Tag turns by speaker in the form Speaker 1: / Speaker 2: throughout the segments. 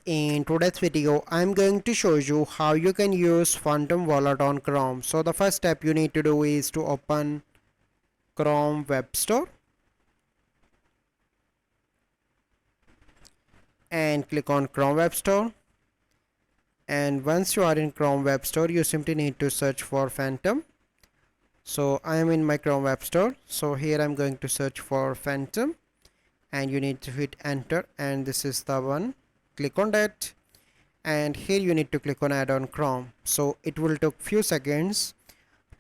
Speaker 1: In today's video, I'm going to show you how you can use Phantom Wallet on Chrome. So the first step you need to do is to open Chrome Web Store and click on Chrome Web Store. And once you are in Chrome Web Store, you simply need to search for Phantom. So I am in my Chrome Web Store. So here I'm going to search for Phantom and you need to hit enter, and this is the one. Click on that. And here you need to click on add on Chrome. So it will take few seconds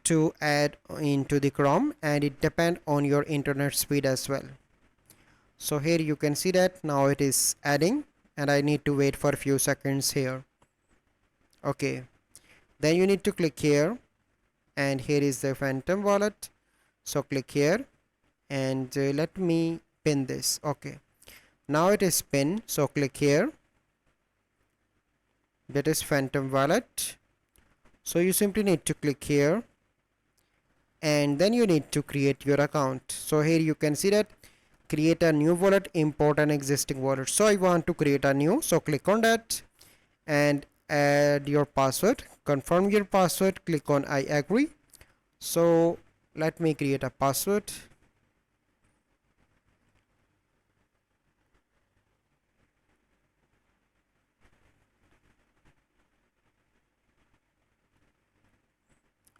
Speaker 1: to add into the Chrome, and it depends on your internet speed as well. So here you can see that now it is adding, and I need to wait for a few seconds here. Okay, then you need to click here, and here is the Phantom wallet. So click here and let me pin this. Okay, now it is pinned, so click here. That is Phantom wallet. So you simply need to click here and then you need to create your account. So here you can see that create a new wallet, import an existing wallet. So I want to create a new, so click on that and add your password, confirm your password, click on I agree. So let me create a password.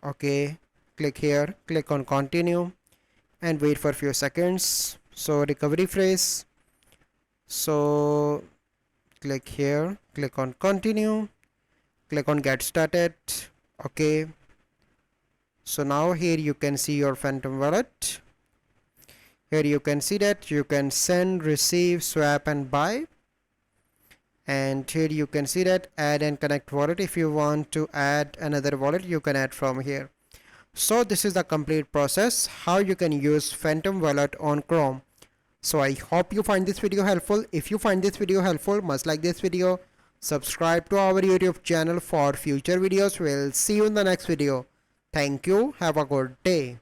Speaker 1: Okay, click here, click on continue and wait for a few seconds. So recovery phrase, so click here, click on continue, click on get started. Okay, so now here you can see your Phantom wallet. Here you can see that you can send, receive, swap and buy. And here you can see that add and connect wallet. If you want to add another wallet, you can add from here. So this is the complete process how you can use Phantom wallet on Chrome. So I hope you find this video helpful. If you find this video helpful, must like this video, subscribe to our YouTube channel for future videos. We'll see you in the next video. Thank you. Have a good day.